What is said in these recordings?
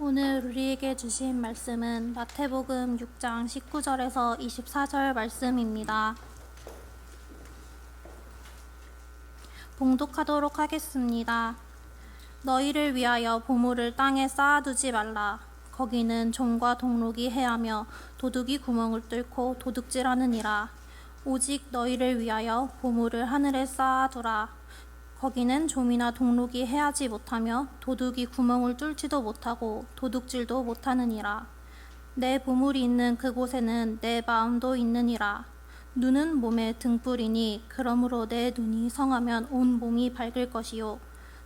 오늘 우리에게 주신 말씀은 마태복음 6장 19절에서 24절 말씀입니다. 봉독하도록 하겠습니다. 너희를 위하여 보물을 땅에 쌓아두지 말라. 거기는 종과 동록이 해하며 도둑이 구멍을 뚫고 도둑질하느니라. 오직 너희를 위하여 보물을 하늘에 쌓아두라. 거기는 좀이나 동록이 해하지 못하며 도둑이 구멍을 뚫지도 못하고 도둑질도 못하느니라. 내 보물이 있는 그곳에는 내 마음도 있느니라. 눈은 몸의 등불이니 그러므로 내 눈이 성하면 온 몸이 밝을 것이요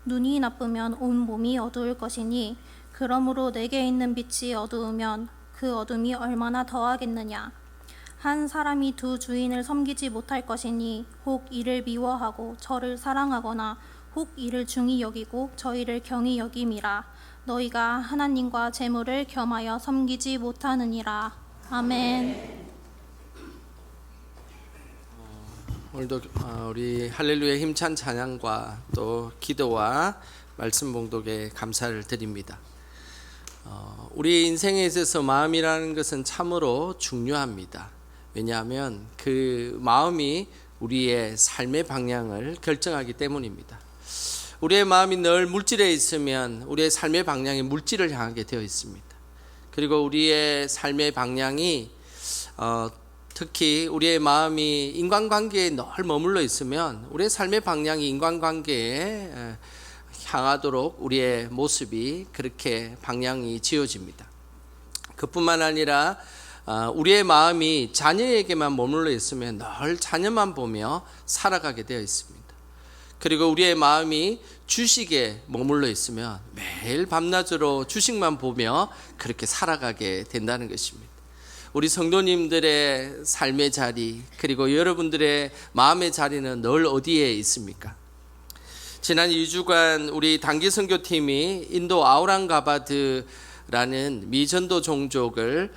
눈이 나쁘면 온 몸이 어두울 것이니 그러므로 내게 있는 빛이 어두우면 그 어둠이 얼마나 더하겠느냐. 한 사람이 두 주인을 섬기지 못할 것이니 혹 이를 미워하고 저를 사랑하거나 혹 이를 중히 여기고 저희를 경히 여김이라. 너희가 하나님과 재물을 겸하여 섬기지 못하느니라. 아멘. 오늘도 우리 할렐루야 힘찬 찬양과 또 기도와 말씀 봉독에 감사를 드립니다. 우리 인생에 있어서 마음이라는 것은 참으로 중요합니다. 왜냐하면 그 마음이 우리의 삶의 방향을 결정하기 때문입니다. 우리의 마음이 늘 물질에 있으면 우리의 삶의 방향이 물질을 향하게 되어 있습니다. 그리고 우리의 삶의 방향이 특히 우리의 마음이 인간관계에 늘 머물러 있으면 우리의 삶의 방향이 인간관계에 향하도록 우리의 모습이 그렇게 방향이 지어집니다. 그뿐만 아니라 우리의 마음이 자녀에게만 머물러 있으면 늘 자녀만 보며 살아가게 되어 있습니다. 그리고 우리의 마음이 주식에 머물러 있으면 매일 밤낮으로 주식만 보며 그렇게 살아가게 된다는 것입니다. 우리 성도님들의 삶의 자리, 그리고 여러분들의 마음의 자리는 늘 어디에 있습니까? 지난 2주간 우리 단기 선교팀이 인도 아우랑가바드라는 미전도 종족을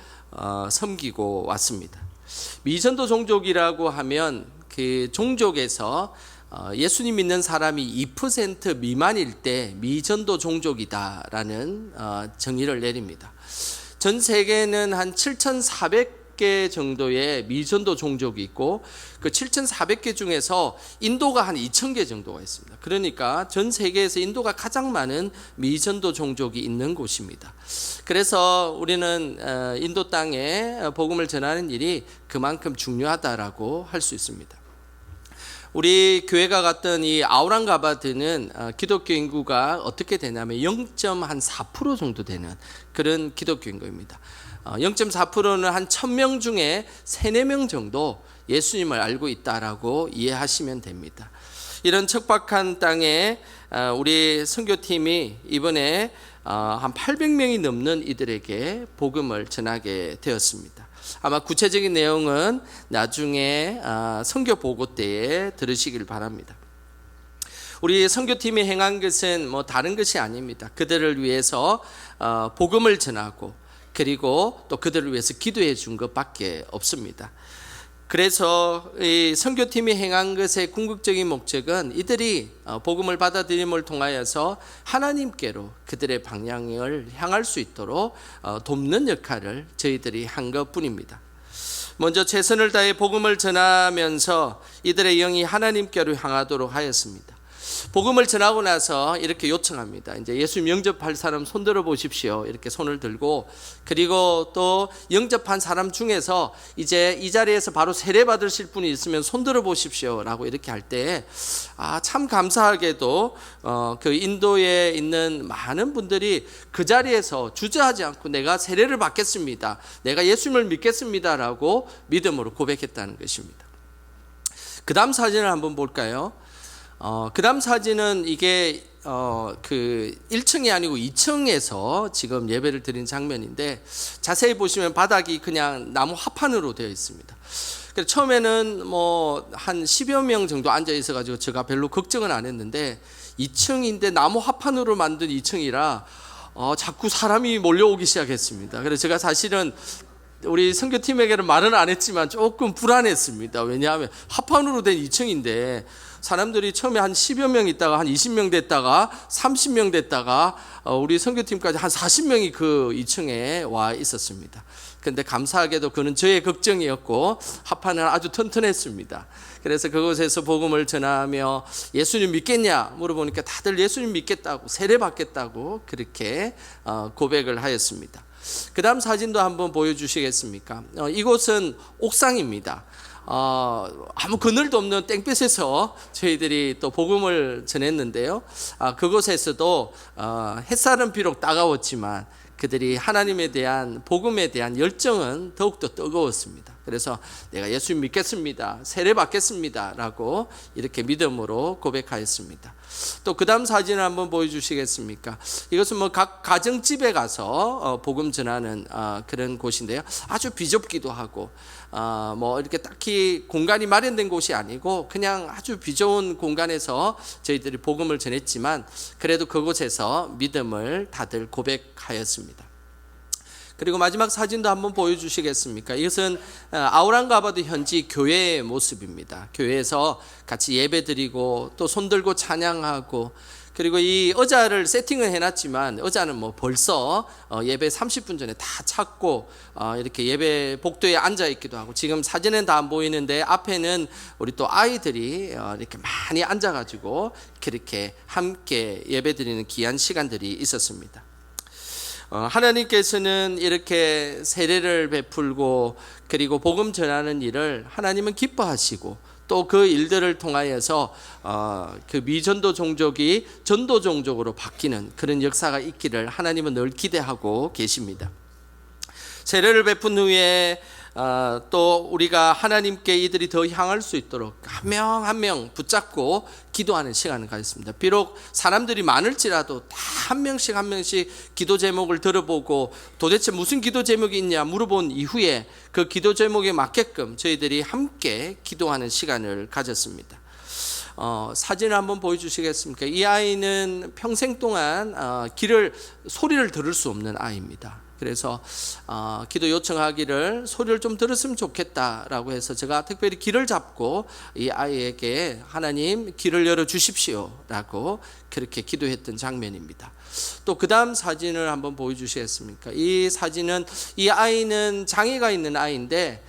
섬기고 왔습니다. 미전도 종족이라고 하면 그 종족에서 예수님 믿는 사람이 2% 미만일 때 미전도 종족이다라는 정의를 내립니다. 전 세계에는 한 7,400개 정도의 미전도 종족이 있고 그 7,400개 중에서 인도가 한 2,000개 정도가 있습니다. 그러니까 전 세계에서 인도가 가장 많은 미전도 종족이 있는 곳입니다. 그래서 우리는 인도 땅에 복음을 전하는 일이 그만큼 중요하다라고 할 수 있습니다. 우리 교회가 갔던 이 아우랑가바드는 기독교 인구가 어떻게 되냐면 0.4% 정도 되는 그런 기독교 인구입니다. 0.4%는 한 1,000명 중에 3, 4명 정도 예수님을 알고 있다라고 이해하시면 됩니다. 이런 척박한 땅에 우리 선교팀이 이번에 한 800명이 넘는 이들에게 복음을 전하게 되었습니다. 아마 구체적인 내용은 나중에 선교 보고 때에 들으시길 바랍니다. 우리 선교팀이 행한 것은 다른 것이 아닙니다. 그들을 위해서 복음을 전하고 그리고 또 그들을 위해서 기도해 준 것밖에 없습니다. 그래서 이 선교팀이 행한 것의 궁극적인 목적은 이들이 복음을 받아들임을 통하여서 하나님께로 그들의 방향을 향할 수 있도록 돕는 역할을 저희들이 한 것뿐입니다. 먼저 최선을 다해 복음을 전하면서 이들의 영이 하나님께로 향하도록 하였습니다. 복음을 전하고 나서 이렇게 요청합니다. 이제 예수님 영접할 사람 손 들어 보십시오. 이렇게 손을 들고, 그리고 또 영접한 사람 중에서 이제 이 자리에서 바로 세례 받으실 분이 있으면 손 들어 보십시오라고 이렇게 할 때 참 감사하게도 그 인도에 있는 많은 분들이 그 자리에서 주저하지 않고 내가 세례를 받겠습니다, 내가 예수님을 믿겠습니다라고 믿음으로 고백했다는 것입니다. 그 다음 사진을 한번 볼까요? 그 다음 사진은 이게 그 1층이 아니고 2층에서 지금 예배를 드린 장면인데, 자세히 보시면 바닥이 그냥 나무 합판으로 되어 있습니다. 그래서 처음에는 한 10여 명 정도 앉아 있어가지고 제가 별로 걱정은 안 했는데 2층인데 나무 합판으로 만든 2층이라 자꾸 사람이 몰려오기 시작했습니다. 그래서 제가 사실은 우리 선교팀에게는 말은 안 했지만 조금 불안했습니다. 왜냐하면 합판으로 된 2층인데 사람들이 처음에 한 10여 명 있다가 한 20명 됐다가 30명 됐다가 우리 선교팀까지 한 40명이 그 2층에 와 있었습니다. 그런데 감사하게도 그는 저의 걱정이었고 합판은 아주 튼튼했습니다. 그래서 그곳에서 복음을 전하며 예수님 믿겠냐 물어보니까 다들 예수님 믿겠다고 세례 받겠다고 그렇게 고백을 하였습니다. 그 다음 사진도 한번 보여주시겠습니까? 이곳은 옥상입니다. 아무 그늘도 없는 땡볕에서 저희들이 또 복음을 전했는데요. 그곳에서도 햇살은 비록 따가웠지만 그들이 하나님에 대한 복음에 대한 열정은 더욱더 뜨거웠습니다. 그래서 내가 예수님 믿겠습니다, 세례 받겠습니다 라고 이렇게 믿음으로 고백하였습니다. 또 그 다음 사진을 한번 보여주시겠습니까? 이것은 뭐 각 가정집에 가서 복음 전하는 그런 곳인데요. 아주 비좁기도 하고 뭐 이렇게 딱히 공간이 마련된 곳이 아니고 그냥 아주 비좁은 공간에서 저희들이 복음을 전했지만 그래도 그곳에서 믿음을 다들 고백하였습니다. 그리고 마지막 사진도 한번 보여주시겠습니까? 이것은 아우랑가바드 현지 교회의 모습입니다. 교회에서 같이 예배드리고 또 손들고 찬양하고, 그리고 이 의자를 세팅을 해놨지만 의자는 뭐 벌써 예배 30분 전에 다 찼고 이렇게 예배 복도에 앉아 있기도 하고, 지금 사진은 다 안 보이는데 앞에는 우리 또 아이들이 이렇게 많이 앉아가지고 그렇게 함께 예배드리는 귀한 시간들이 있었습니다. 하나님께서는 이렇게 세례를 베풀고 그리고 복음 전하는 일을 하나님은 기뻐하시고 또 그 일들을 통하여서 그 미전도 종족이 전도 종족으로 바뀌는 그런 역사가 있기를 하나님은 늘 기대하고 계십니다. 세례를 베푼 후에 또 우리가 하나님께 이들이 더 향할 수 있도록 한 명 한 명 붙잡고 기도하는 시간을 가졌습니다. 비록 사람들이 많을지라도 다 한 명씩 기도 제목을 들어보고 도대체 무슨 기도 제목이 있냐 물어본 이후에 그 기도 제목에 맞게끔 저희들이 함께 기도하는 시간을 가졌습니다. 사진을 한번 보여주시겠습니까? 이 아이는 평생 동안 소리를 들을 수 없는 아이입니다. 그래서 기도 요청하기를 소리를 좀 들었으면 좋겠다라고 해서 제가 특별히 귀를 잡고 이 아이에게 하나님 귀를 열어 주십시오 라고 그렇게 기도했던 장면입니다. 또 그 다음 사진을 한번 보여주시겠습니까? 이 사진은 이 아이는 장애가 있는 아이인데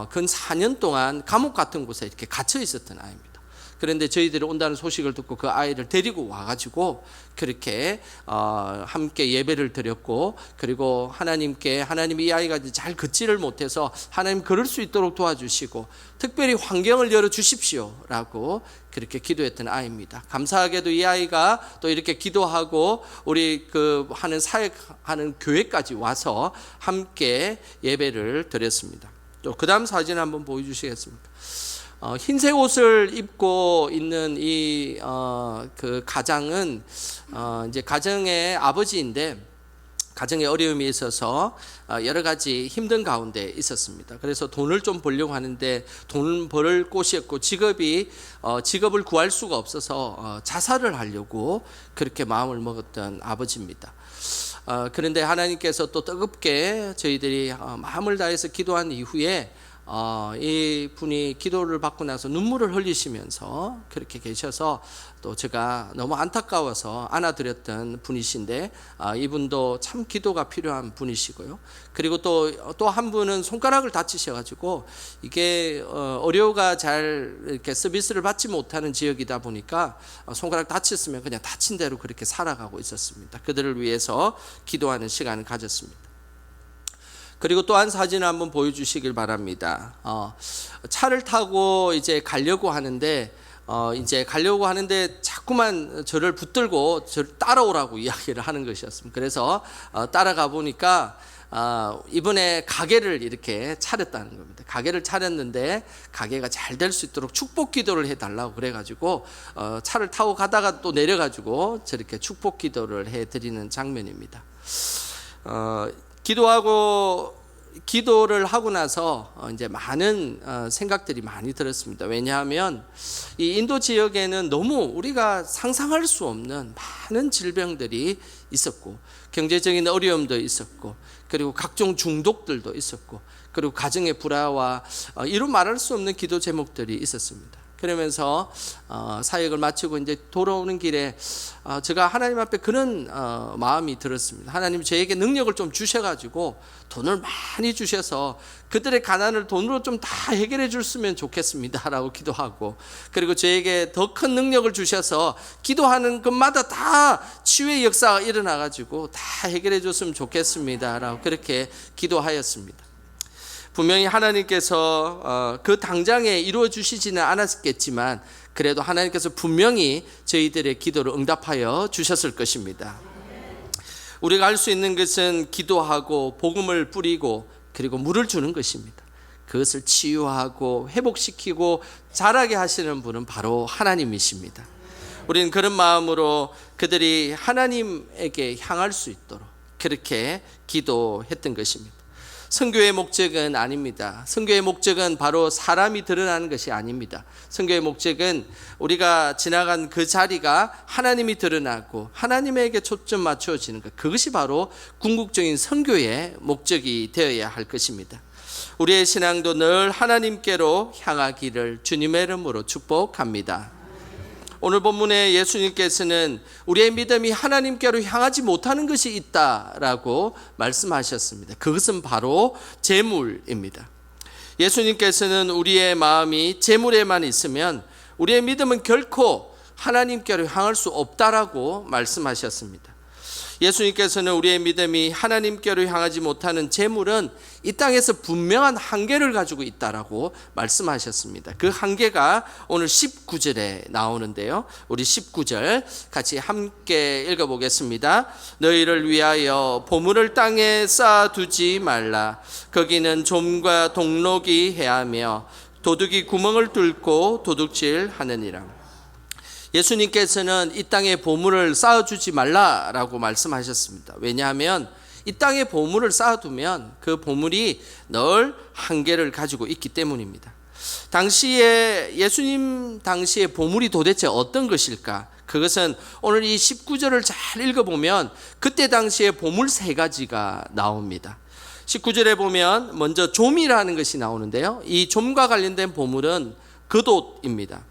근 4년 동안 감옥 같은 곳에 이렇게 갇혀 있었던 아이입니다. 그런데 저희들이 온다는 소식을 듣고 그 아이를 데리고 와가지고 그렇게 함께 예배를 드렸고, 그리고 하나님이 이 아이가 잘 걷지를 못해서 하나님 걸을 수 있도록 도와주시고 특별히 환경을 열어주십시오 라고 그렇게 기도했던 아이입니다. 감사하게도 이 아이가 또 이렇게 기도하고 우리 하는 사역하는 교회까지 와서 함께 예배를 드렸습니다. 또 그 다음 사진 한번 보여주시겠습니까? 흰색 옷을 입고 있는 그 가장은 이제 가정의 아버지인데 가정에 어려움이 있어서 여러 가지 힘든 가운데 있었습니다. 그래서 돈을 좀 벌려고 하는데 돈 벌 곳이 없고 직업을 구할 수가 없어서 자살을 하려고 그렇게 마음을 먹었던 아버지입니다. 그런데 하나님께서 또 뜨겁게 저희들이 마음을 다해서 기도한 이후에 이 분이 기도를 받고 나서 눈물을 흘리시면서 그렇게 계셔서 또 제가 너무 안타까워서 안아드렸던 분이신데 이분도 참 기도가 필요한 분이시고요. 그리고 또 한 분은 손가락을 다치셔가지고 이게 의료가 잘 이렇게 서비스를 받지 못하는 지역이다 보니까 손가락 다쳤으면 그냥 다친 대로 그렇게 살아가고 있었습니다. 그들을 위해서 기도하는 시간을 가졌습니다. 그리고 또 한 사진을 한번 보여주시길 바랍니다. 차를 타고 이제 가려고 하는데 자꾸만 저를 붙들고 저를 따라오라고 이야기를 하는 것이었습니다. 그래서 따라가 보니까 이번에 가게를 이렇게 차렸다는 겁니다. 가게를 차렸는데 가게가 잘 될 수 있도록 축복 기도를 해달라고 그래가지고 차를 타고 가다가 또 내려가지고 저렇게 축복 기도를 해드리는 장면입니다. 기도를 하고 나서 이제 많은 생각들이 많이 들었습니다. 왜냐하면 이 인도 지역에는 너무 우리가 상상할 수 없는 많은 질병들이 있었고 경제적인 어려움도 있었고 그리고 각종 중독들도 있었고 그리고 가정의 불화와 이루 말할 수 없는 기도 제목들이 있었습니다. 그러면서 사역을 마치고 이제 돌아오는 길에 제가 하나님 앞에 그런 마음이 들었습니다. 하나님 저에게 능력을 좀 주셔가지고 돈을 많이 주셔서 그들의 가난을 돈으로 좀 다 해결해 줬으면 좋겠습니다라고 기도하고, 그리고 저에게 더 큰 능력을 주셔서 기도하는 것마다 다 치유의 역사가 일어나가지고 다 해결해 줬으면 좋겠습니다라고 그렇게 기도하였습니다. 분명히 하나님께서 그 당장에 이루어 주시지는 않았겠지만 그래도 하나님께서 분명히 저희들의 기도를 응답하여 주셨을 것입니다. 우리가 할 수 있는 것은 기도하고 복음을 뿌리고 그리고 물을 주는 것입니다. 그것을 치유하고 회복시키고 자라게 하시는 분은 바로 하나님이십니다. 우리는 그런 마음으로 그들이 하나님에게 향할 수 있도록 그렇게 기도했던 것입니다. 선교의 목적은 아닙니다. 선교의 목적은 바로 사람이 드러나는 것이 아닙니다. 선교의 목적은 우리가 지나간 그 자리가 하나님이 드러나고 하나님에게 초점 맞춰지는 것, 그것이 바로 궁극적인 선교의 목적이 되어야 할 것입니다. 우리의 신앙도 늘 하나님께로 향하기를 주님의 이름으로 축복합니다. 오늘 본문에 예수님께서는 우리의 믿음이 하나님께로 향하지 못하는 것이 있다라고 말씀하셨습니다. 그것은 바로 재물입니다. 예수님께서는 우리의 마음이 재물에만 있으면 우리의 믿음은 결코 하나님께로 향할 수 없다라고 말씀하셨습니다. 예수님께서는 우리의 믿음이 하나님께로 향하지 못하는 재물은 이 땅에서 분명한 한계를 가지고 있다라고 말씀하셨습니다. 그 한계가 오늘 19절에 나오는데요. 우리 19절 같이 함께 읽어보겠습니다. 너희를 위하여 보물을 땅에 쌓아두지 말라. 거기는 좀과 동록이 해하며 도둑이 구멍을 뚫고 도둑질하느니라. 예수님께서는 이 땅에 보물을 쌓아주지 말라라고 말씀하셨습니다. 왜냐하면 이 땅에 보물을 쌓아두면 그 보물이 늘 한계를 가지고 있기 때문입니다. 당시에 예수님 당시에 보물이 도대체 어떤 것일까? 그것은 오늘 이 19절을 잘 읽어보면 그때 당시에 보물 세 가지가 나옵니다. 19절에 보면 먼저 좀이라는 것이 나오는데요. 이 좀과 관련된 보물은 겉옷입니다.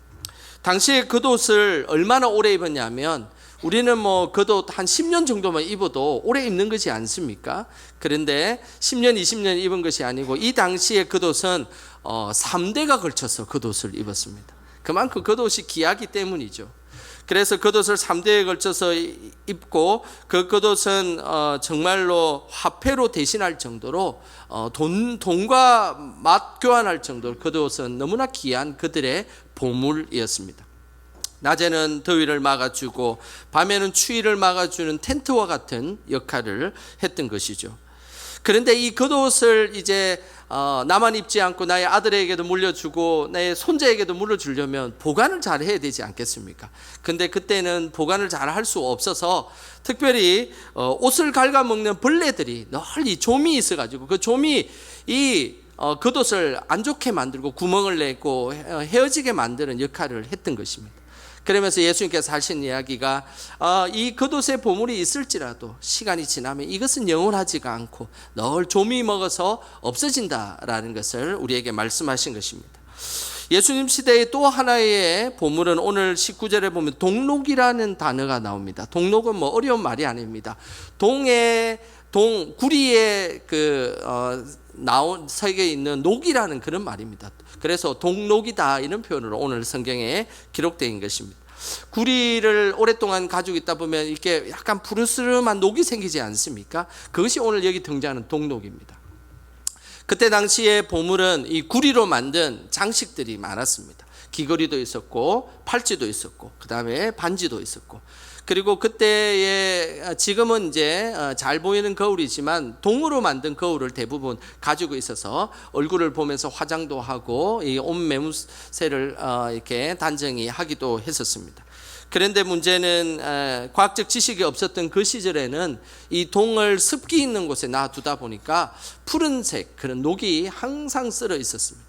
당시에 겉옷을 얼마나 오래 입었냐면 우리는 뭐 겉옷 한 10년 정도만 입어도 오래 입는 것이 않습니까? 그런데 10년, 20년 입은 것이 아니고 이 당시에 겉옷은 3대가 걸쳐서 겉옷을 입었습니다. 그만큼 겉옷이 귀하기 때문이죠. 그래서 겉옷을 3대에 걸쳐서 입고 그 겉옷은 정말로 화폐로 대신할 정도로 돈과 맛 교환할 정도로 겉옷은 너무나 귀한 그들의 보물이었습니다. 낮에는 더위를 막아주고 밤에는 추위를 막아주는 텐트와 같은 역할을 했던 것이죠. 그런데 이 겉옷을 이제 나만 입지 않고 나의 아들에게도 물려주고 나의 손자에게도 물려주려면 보관을 잘 해야 되지 않겠습니까? 근데 그때는 보관을 잘 할 수 없어서 특별히 옷을 갉아먹는 벌레들이 늘 이 좀이 있어가지고 그 좀이 이 겉옷을 안 좋게 만들고 구멍을 내고 헤어지게 만드는 역할을 했던 것입니다. 그러면서 예수님께서 하신 이야기가 이 겉옷에 보물이 있을지라도 시간이 지나면 이것은 영원하지가 않고 늘 좀이 먹어서 없어진다라는 것을 우리에게 말씀하신 것입니다. 예수님 시대의 또 하나의 보물은 오늘 19절에 보면 동록이라는 단어가 나옵니다. 동록은 뭐 어려운 말이 아닙니다. 구리에 나온 석에 있는 녹이라는 그런 말입니다. 그래서 동록이다 이런 표현으로 오늘 성경에 기록된 것입니다. 구리를 오랫동안 가지고 있다 보면 이렇게 약간 푸르스름한 녹이 생기지 않습니까? 그것이 오늘 여기 등장하는 동록입니다. 그때 당시에 보물은 이 구리로 만든 장식들이 많았습니다. 귀걸이도 있었고 팔찌도 있었고 그 다음에 반지도 있었고, 그리고 그때에 지금은 이제 잘 보이는 거울이지만 동으로 만든 거울을 대부분 가지고 있어서 얼굴을 보면서 화장도 하고 이 옷 매무새를 이렇게 단정히 하기도 했었습니다. 그런데 문제는 과학적 지식이 없었던 그 시절에는 이 동을 습기 있는 곳에 놔두다 보니까 푸른색 그런 녹이 항상 쓸어 있었습니다.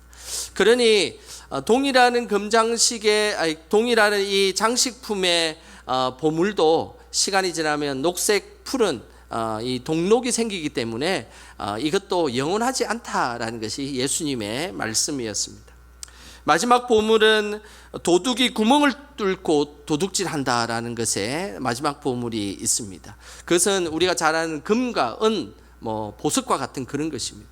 그러니 동이라는 동이라는 이 장식품의 보물도 시간이 지나면 녹색 푸른 이 동록이 생기기 때문에 이것도 영원하지 않다라는 것이 예수님의 말씀이었습니다. 마지막 보물은 도둑이 구멍을 뚫고 도둑질한다라는 것에 마지막 보물이 있습니다. 그것은 우리가 잘 아는 금과 은, 보석과 같은 그런 것입니다.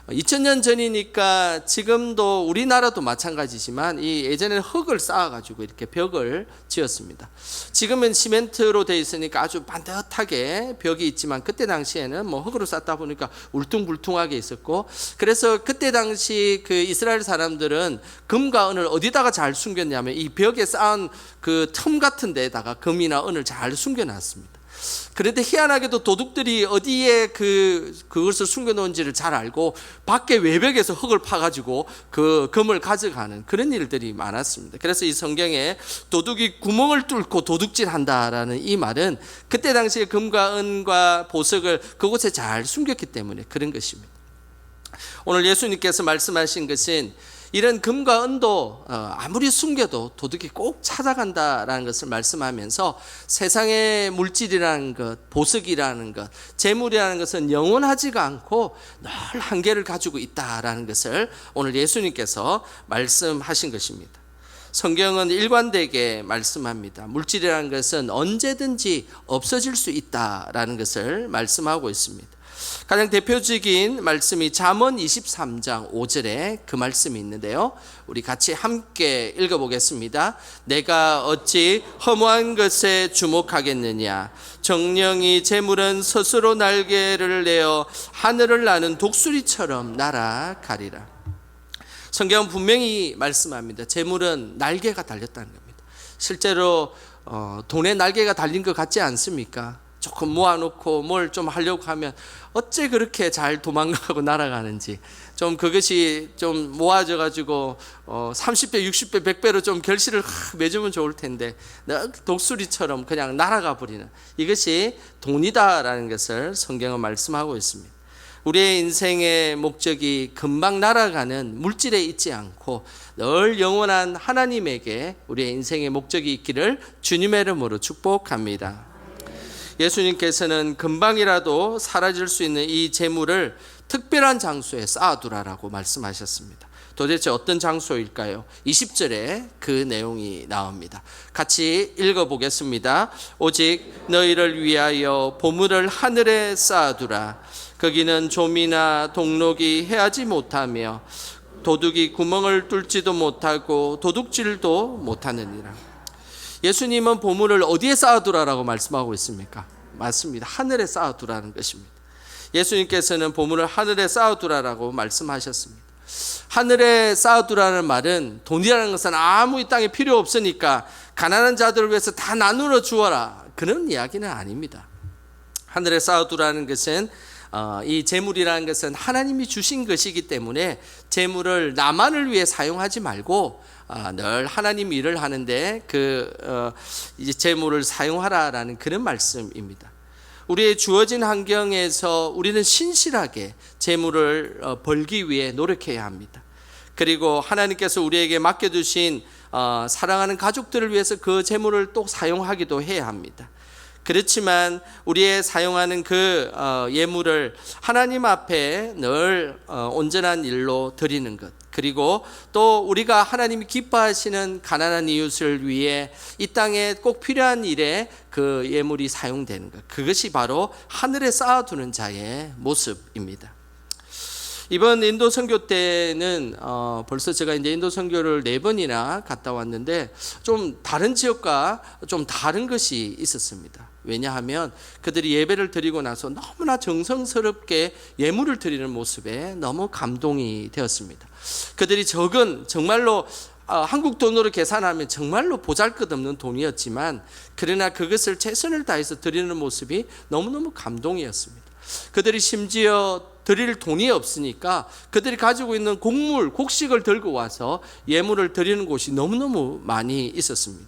2000년 전이니까 지금도 우리나라도 마찬가지지만 이 예전에는 흙을 쌓아가지고 이렇게 벽을 지었습니다. 지금은 시멘트로 되어 있으니까 아주 반듯하게 벽이 있지만 그때 당시에는 흙으로 쌓다 보니까 울퉁불퉁하게 있었고, 그래서 그때 당시 그 이스라엘 사람들은 금과 은을 어디다가 잘 숨겼냐면 이 벽에 쌓은 그 틈 같은 데다가 금이나 은을 잘 숨겨놨습니다. 그런데 희한하게도 도둑들이 어디에 그것을 숨겨놓은지를 잘 알고 밖에 외벽에서 흙을 파가지고 그 금을 가져가는 그런 일들이 많았습니다. 그래서 이 성경에 도둑이 구멍을 뚫고 도둑질한다라는 이 말은 그때 당시에 금과 은과 보석을 그곳에 잘 숨겼기 때문에 그런 것입니다. 오늘 예수님께서 말씀하신 것은 이런 금과 은도 아무리 숨겨도 도둑이 꼭 찾아간다라는 것을 말씀하면서 세상의 물질이라는 것, 보석이라는 것, 재물이라는 것은 영원하지가 않고 늘 한계를 가지고 있다라는 것을 오늘 예수님께서 말씀하신 것입니다. 성경은 일관되게 말씀합니다. 물질이라는 것은 언제든지 없어질 수 있다라는 것을 말씀하고 있습니다. 가장 대표적인 말씀이 잠언 23장 5절에 그 말씀이 있는데요, 우리 같이 함께 읽어보겠습니다. 내가 어찌 허무한 것에 주목하겠느냐. 정령이 재물은 스스로 날개를 내어 하늘을 나는 독수리처럼 날아가리라. 성경은 분명히 말씀합니다. 재물은 날개가 달렸다는 겁니다. 실제로 돈에 날개가 달린 것 같지 않습니까? 조금 모아놓고 뭘 좀 하려고 하면 어째 그렇게 잘 도망가고 날아가는지, 좀 그것이 좀 모아져 가지고 30배, 60배, 100배로 좀 결실을 맺으면 좋을 텐데 독수리처럼 그냥 날아가 버리는, 이것이 돈이다라는 것을 성경은 말씀하고 있습니다. 우리의 인생의 목적이 금방 날아가는 물질에 있지 않고 늘 영원한 하나님에게 우리의 인생의 목적이 있기를 주님의 이름으로 축복합니다. 예수님께서는 금방이라도 사라질 수 있는 이 재물을 특별한 장소에 쌓아두라라고 말씀하셨습니다. 도대체 어떤 장소일까요? 20절에 그 내용이 나옵니다. 같이 읽어보겠습니다. 오직 너희를 위하여 보물을 하늘에 쌓아두라. 거기는 좀이나 동록이 해하지 못하며 도둑이 구멍을 뚫지도 못하고 도둑질도 못하느니라. 예수님은 보물을 어디에 쌓아두라라고 말씀하고 있습니까? 맞습니다. 하늘에 쌓아두라는 것입니다. 예수님께서는 보물을 하늘에 쌓아두라라고 말씀하셨습니다. 하늘에 쌓아두라는 말은 돈이라는 것은 아무 이 땅에 필요 없으니까 가난한 자들을 위해서 다 나누어 주어라, 그런 이야기는 아닙니다. 하늘에 쌓아두라는 것은 이 재물이라는 것은 하나님이 주신 것이기 때문에 재물을 나만을 위해 사용하지 말고 늘 하나님 일을 하는데 이제 재물을 사용하라라는 그런 말씀입니다. 우리의 주어진 환경에서 우리는 신실하게 재물을 벌기 위해 노력해야 합니다. 그리고 하나님께서 우리에게 맡겨주신 사랑하는 가족들을 위해서 그 재물을 또 사용하기도 해야 합니다. 그렇지만 우리의 사용하는 그 예물을 하나님 앞에 늘 온전한 일로 드리는 것, 그리고 또 우리가 하나님이 기뻐하시는 가난한 이웃을 위해 이 땅에 꼭 필요한 일에 그 예물이 사용되는 것, 그것이 바로 하늘에 쌓아두는 자의 모습입니다. 이번 인도 선교 때는 벌써 제가 이제 인도 선교를 4번이나 갔다 왔는데 좀 다른 지역과 좀 다른 것이 있었습니다. 왜냐하면 그들이 예배를 드리고 나서 너무나 정성스럽게 예물을 드리는 모습에 너무 감동이 되었습니다. 그들이 적은, 정말로 한국 돈으로 계산하면 정말로 보잘것없는 돈이었지만 그러나 그것을 최선을 다해서 드리는 모습이 너무너무 감동이었습니다. 그들이 심지어 드릴 돈이 없으니까 그들이 가지고 있는 곡식을 들고 와서 예물을 드리는 곳이 너무너무 많이 있었습니다.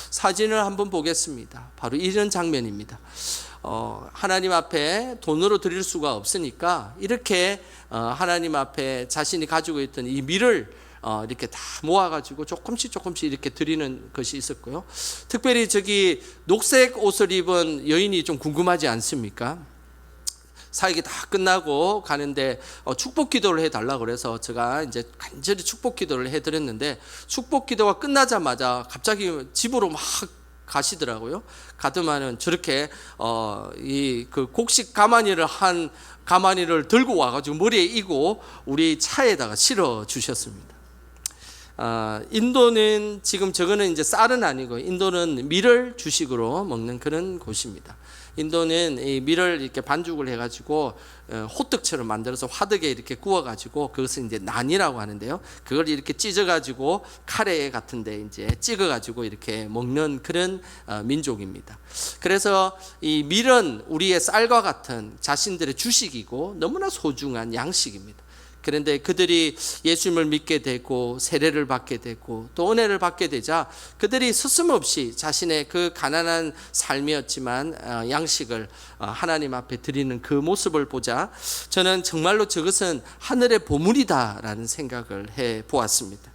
사진을 한번 보겠습니다. 바로 이런 장면입니다. 하나님 앞에 돈으로 드릴 수가 없으니까 이렇게 하나님 앞에 자신이 가지고 있던 이 밀을 이렇게 다 모아가지고 조금씩 이렇게 드리는 것이 있었고요. 특별히 저기 녹색 옷을 입은 여인이 좀 궁금하지 않습니까? 사역이 다 끝나고 가는데 축복 기도를 해달라 그래서 제가 이제 간절히 축복 기도를 해드렸는데, 축복 기도가 끝나자마자 갑자기 집으로 막 가시더라고요. 가더만은 저렇게 이 그 곡식 가마니를 들고 와가지고 머리에 이고 우리 차에다가 실어 주셨습니다. 인도는 지금 저거는 이제 쌀은 아니고 인도는 밀을 주식으로 먹는 그런 곳입니다. 인도는 이 밀을 이렇게 반죽을 해가지고 호떡처럼 만들어서 화덕에 이렇게 구워가지고 그것을 이제 난이라고 하는데요. 그걸 이렇게 찢어가지고 카레 같은데 이제 찍어가지고 이렇게 먹는 그런 민족입니다. 그래서 이 밀은 우리의 쌀과 같은 자신들의 주식이고 너무나 소중한 양식입니다. 그런데 그들이 예수님을 믿게 되고 세례를 받게 되고 또 은혜를 받게 되자 그들이 스스럼없이 자신의 그 가난한 삶이었지만 양식을 하나님 앞에 드리는 그 모습을 보자 저는 정말로 저것은 하늘의 보물이다라는 생각을 해 보았습니다.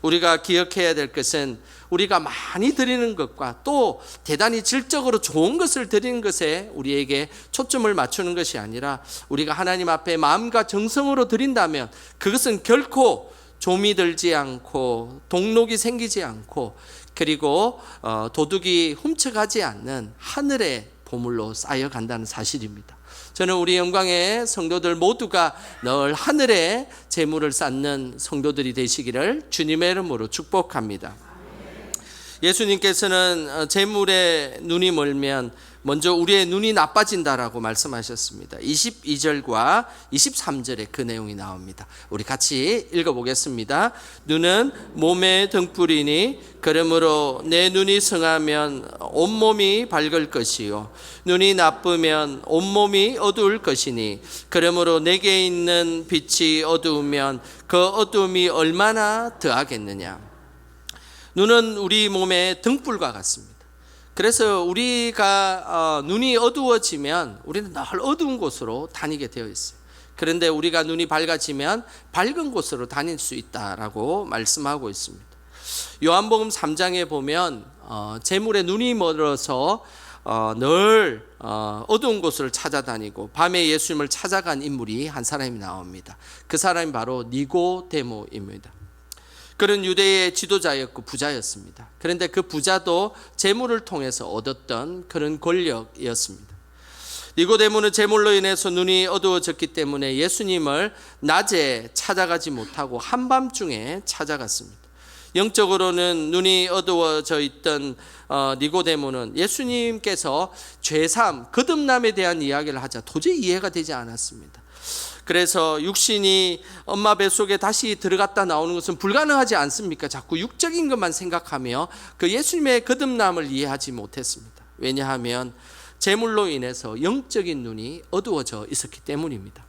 우리가 기억해야 될 것은 우리가 많이 드리는 것과 또 대단히 질적으로 좋은 것을 드리는 것에 우리에게 초점을 맞추는 것이 아니라 우리가 하나님 앞에 마음과 정성으로 드린다면 그것은 결코 좀이 들지 않고 동록이 생기지 않고 그리고 도둑이 훔쳐가지 않는 하늘의 보물로 쌓여간다는 사실입니다. 저는 우리 영광의 성도들 모두가 늘 하늘에 재물을 쌓는 성도들이 되시기를 주님의 이름으로 축복합니다. 예수님께서는 재물에 눈이 멀면 먼저 우리의 눈이 나빠진다라고 말씀하셨습니다. 22절과 23절에 그 내용이 나옵니다. 우리 같이 읽어보겠습니다. 눈은 몸의 등불이니 그러므로 내 눈이 성하면 온몸이 밝을 것이요 눈이 나쁘면 온몸이 어두울 것이니 그러므로 내게 있는 빛이 어두우면 그 어두움이 얼마나 더하겠느냐. 눈은 우리 몸의 등불과 같습니다. 그래서 우리가 눈이 어두워지면 우리는 늘 어두운 곳으로 다니게 되어 있어요. 그런데 우리가 눈이 밝아지면 밝은 곳으로 다닐 수 있다라고 말씀하고 있습니다. 요한복음 3장에 보면 재물에 눈이 멀어서 늘 어두운 곳을 찾아다니고 밤에 예수님을 찾아간 인물이 한 사람이 나옵니다. 그 사람이 바로 니고데모입니다. 그는 유대의 지도자였고 부자였습니다. 그런데 그 부자도 재물을 통해서 얻었던 그런 권력이었습니다. 니고데모는 재물로 인해서 눈이 어두워졌기 때문에 예수님을 낮에 찾아가지 못하고 한밤중에 찾아갔습니다. 영적으로는 눈이 어두워져 있던 니고데모는 예수님께서 죄삼, 거듭남에 대한 이야기를 하자 도저히 이해가 되지 않았습니다. 그래서 육신이 엄마 뱃속에 다시 들어갔다 나오는 것은 불가능하지 않습니까? 자꾸 육적인 것만 생각하며 그 예수님의 거듭남을 이해하지 못했습니다. 왜냐하면 재물로 인해서 영적인 눈이 어두워져 있었기 때문입니다.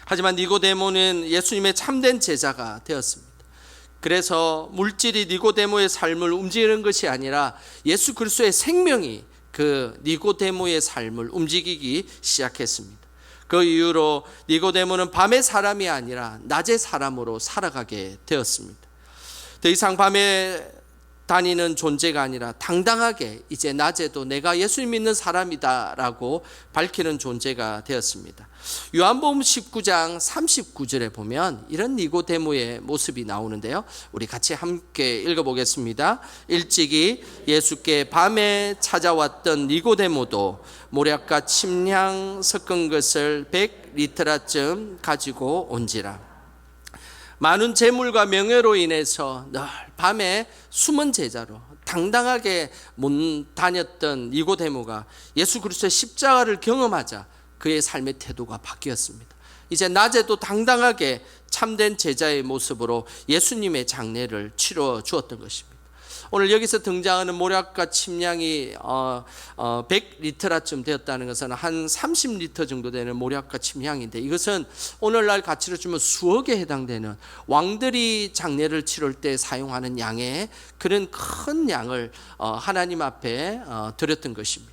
하지만 니고데모는 예수님의 참된 제자가 되었습니다. 그래서 물질이 니고데모의 삶을 움직이는 것이 아니라 예수 그리스도의 생명이 그 니고데모의 삶을 움직이기 시작했습니다. 그 이후로 니고데모는 밤의 사람이 아니라 낮의 사람으로 살아가게 되었습니다. 더 이상 밤에 다니는 존재가 아니라 당당하게 이제 낮에도 내가 예수님 믿는 사람이다라고 밝히는 존재가 되었습니다. 요한복음 19장 39절에 보면 이런 니고데모의 모습이 나오는데요. 우리 같이 함께 읽어보겠습니다. 일찍이 예수께 밤에 찾아왔던 니고데모도 모략과 침향 섞은 것을 100리터라쯤 가지고 온지라. 많은 재물과 명예로 인해서 늘 밤에 숨은 제자로 당당하게 못 다녔던 니고데모가 예수 그리스도의 십자가를 경험하자 그의 삶의 태도가 바뀌었습니다. 이제 낮에도 당당하게 참된 제자의 모습으로 예수님의 장례를 치러 주었던 것입니다. 오늘 여기서 등장하는 모략과 침량이 100리터라쯤 되었다는 것은 한 30리터 정도 되는 모략과 침향인데 이것은 오늘날 가치로 치면 수억에 해당되는 왕들이 장례를 치를 때 사용하는 양의 그런 큰 양을 하나님 앞에 드렸던 것입니다.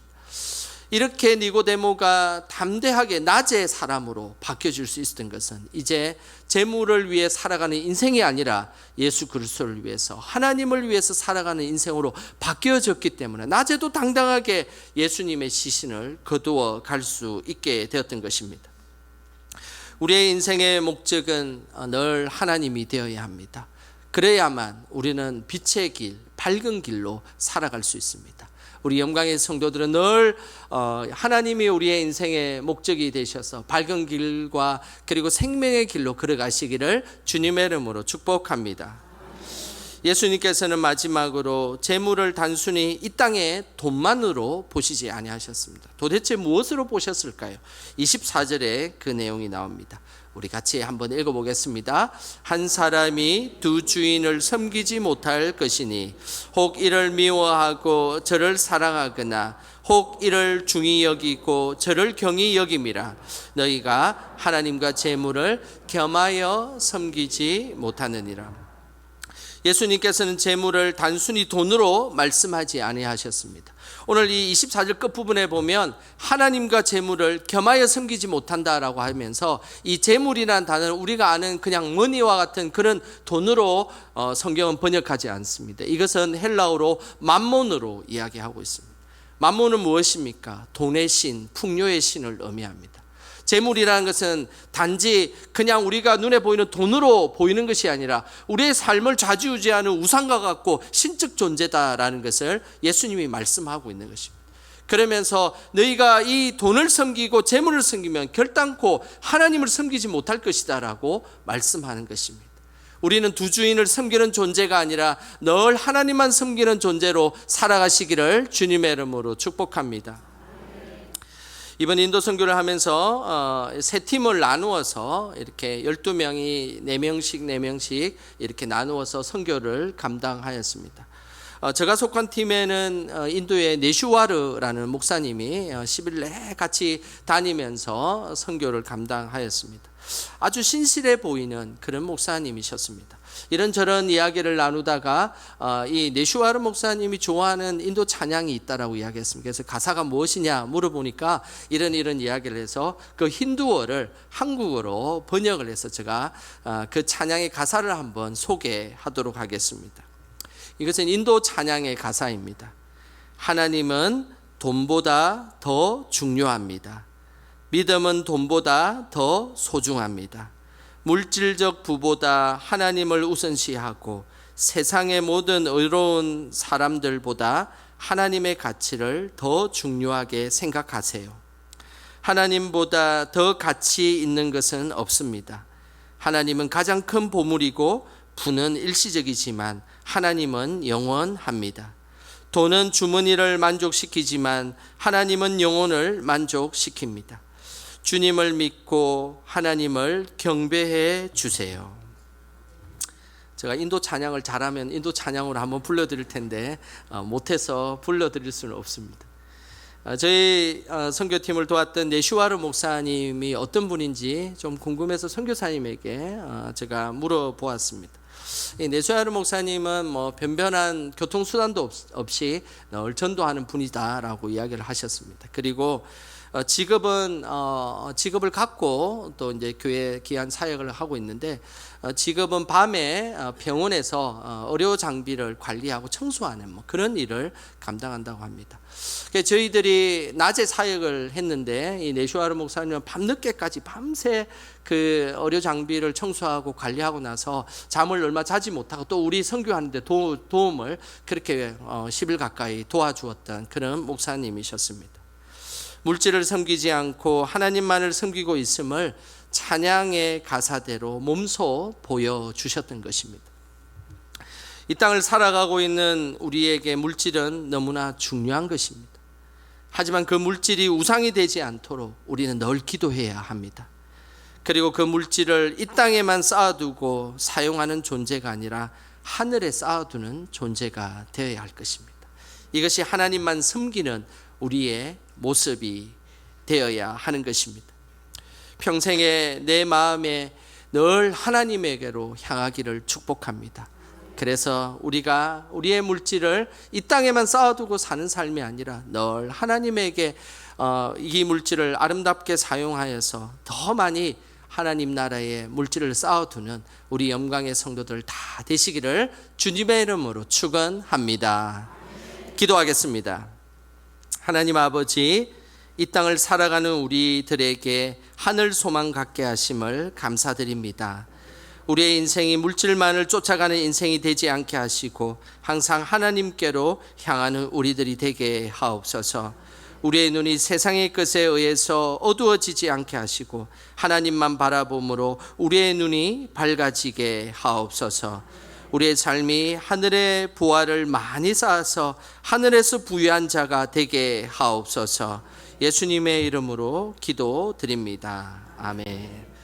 이렇게 니고데모가 담대하게 낮의 사람으로 바뀌어질 수 있었던 것은 이제 재물을 위해 살아가는 인생이 아니라 예수 그리스도를 위해서, 하나님을 위해서 살아가는 인생으로 바뀌어졌기 때문에 낮에도 당당하게 예수님의 시신을 거두어 갈 수 있게 되었던 것입니다. 우리의 인생의 목적은 늘 하나님이 되어야 합니다. 그래야만 우리는 빛의 길, 밝은 길로 살아갈 수 있습니다. 우리 영광의 성도들은 늘 하나님이 우리의 인생의 목적이 되셔서 밝은 길과 그리고 생명의 길로 걸어가시기를 주님의 이름으로 축복합니다. 예수님께서는 마지막으로 재물을 단순히 이 땅의 돈만으로 보시지 아니하셨습니다. 도대체 무엇으로 보셨을까요? 24절에 그 내용이 나옵니다. 우리 같이 한번 읽어보겠습니다. 한 사람이 두 주인을 섬기지 못할 것이니 혹 이를 미워하고 저를 사랑하거나 혹 이를 중히 여기고 저를 경히 여김이라. 너희가 하나님과 재물을 겸하여 섬기지 못하느니라. 예수님께서는 재물을 단순히 돈으로 말씀하지 아니하셨습니다. 오늘 이 24절 끝부분에 보면 하나님과 재물을 겸하여 섬기지 못한다라고 하면서 이 재물이라는 단어는 우리가 아는 그냥 머니와 같은 그런 돈으로 성경은 번역하지 않습니다. 이것은 헬라어로 맘몬으로 이야기하고 있습니다. 맘몬은 무엇입니까? 돈의 신, 풍요의 신을 의미합니다. 재물이라는 것은 단지 그냥 우리가 눈에 보이는 돈으로 보이는 것이 아니라 우리의 삶을 좌지우지하는 우상과 같고 신적 존재다라는 것을 예수님이 말씀하고 있는 것입니다. 그러면서 너희가 이 돈을 섬기고 재물을 섬기면 결단코 하나님을 섬기지 못할 것이다 라고 말씀하는 것입니다. 우리는 두 주인을 섬기는 존재가 아니라 늘 하나님만 섬기는 존재로 살아가시기를 주님의 이름으로 축복합니다. 이번 인도 선교를 하면서 세 팀을 나누어서 이렇게 12명이 4명씩 이렇게 나누어서 선교를 감당하였습니다. 제가 속한 팀에는 인도의 네슈와르라는 목사님이 10일 내내 같이 다니면서 선교를 감당하였습니다. 아주 신실해 보이는 그런 목사님이셨습니다. 이런저런 이야기를 나누다가 이 네슈와르 목사님이 좋아하는 인도 찬양이 있다라고 이야기했습니다. 그래서 가사가 무엇이냐 물어보니까 이런 이야기를 해서 그 힌두어를 한국어로 번역을 해서 제가 그 찬양의 가사를 한번 소개하도록 하겠습니다. 이것은 인도 찬양의 가사입니다. 하나님은 돈보다 더 중요합니다. 믿음은 돈보다 더 소중합니다. 물질적 부보다 하나님을 우선시하고 세상의 모든 의로운 사람들보다 하나님의 가치를 더 중요하게 생각하세요. 하나님보다 더 가치 있는 것은 없습니다. 하나님은 가장 큰 보물이고 부는 일시적이지만 하나님은 영원합니다. 돈은 주머니를 만족시키지만 하나님은 영혼을 만족시킵니다. 주님을 믿고 하나님을 경배해 주세요. 제가 인도 찬양을 잘하면 인도 찬양으로 한번 불러드릴 텐데 못해서 불러드릴 수는 없습니다. 저희 선교팀을 도왔던 네슈와르 목사님이 어떤 분인지 좀 궁금해서 선교사님에게 제가 물어보았습니다. 이 네슈와르 목사님은 뭐 변변한 교통수단도 없이 늘 전도하는 분이다라고 이야기를 하셨습니다. 그리고 직업을 갖고 또 이제 교회 귀한 사역을 하고 있는데 직업은 밤에 병원에서 의료 장비를 관리하고 청소하는 뭐 그런 일을 감당한다고 합니다. 저희들이 낮에 사역을 했는데 이 네슈와르 목사님은 밤늦게까지 밤새 그 의료 장비를 청소하고 관리하고 나서 잠을 얼마 자지 못하고 또 우리 선교하는데 도움을 그렇게 10일 가까이 도와주었던 그런 목사님이셨습니다. 물질을 섬기지 않고 하나님만을 섬기고 있음을 찬양의 가사대로 몸소 보여주셨던 것입니다. 이 땅을 살아가고 있는 우리에게 물질은 너무나 중요한 것입니다. 하지만 그 물질이 우상이 되지 않도록 우리는 늘 기도해야 합니다. 그리고 그 물질을 이 땅에만 쌓아두고 사용하는 존재가 아니라 하늘에 쌓아두는 존재가 되어야 할 것입니다. 이것이 하나님만 섬기는 우리의 모습이 되어야 하는 것입니다. 평생에 내 마음에 늘 하나님에게로 향하기를 축복합니다. 그래서 우리가 우리의 물질을 이 땅에만 쌓아두고 사는 삶이 아니라 늘 하나님에게 이 물질을 아름답게 사용하여서 더 많이 하나님 나라의 물질을 쌓아두는 우리 영광의 성도들 다 되시기를 주님의 이름으로 축원합니다. 기도하겠습니다. 하나님 아버지, 이 땅을 살아가는 우리들에게 하늘 소망 갖게 하심을 감사드립니다. 우리의 인생이 물질만을 쫓아가는 인생이 되지 않게 하시고 항상 하나님께로 향하는 우리들이 되게 하옵소서. 우리의 눈이 세상의 것에 의해서 어두워지지 않게 하시고 하나님만 바라봄으로 우리의 눈이 밝아지게 하옵소서. 우리의 삶이 하늘의 보화를 많이 쌓아서 하늘에서 부유한 자가 되게 하옵소서. 예수님의 이름으로 기도드립니다. 아멘.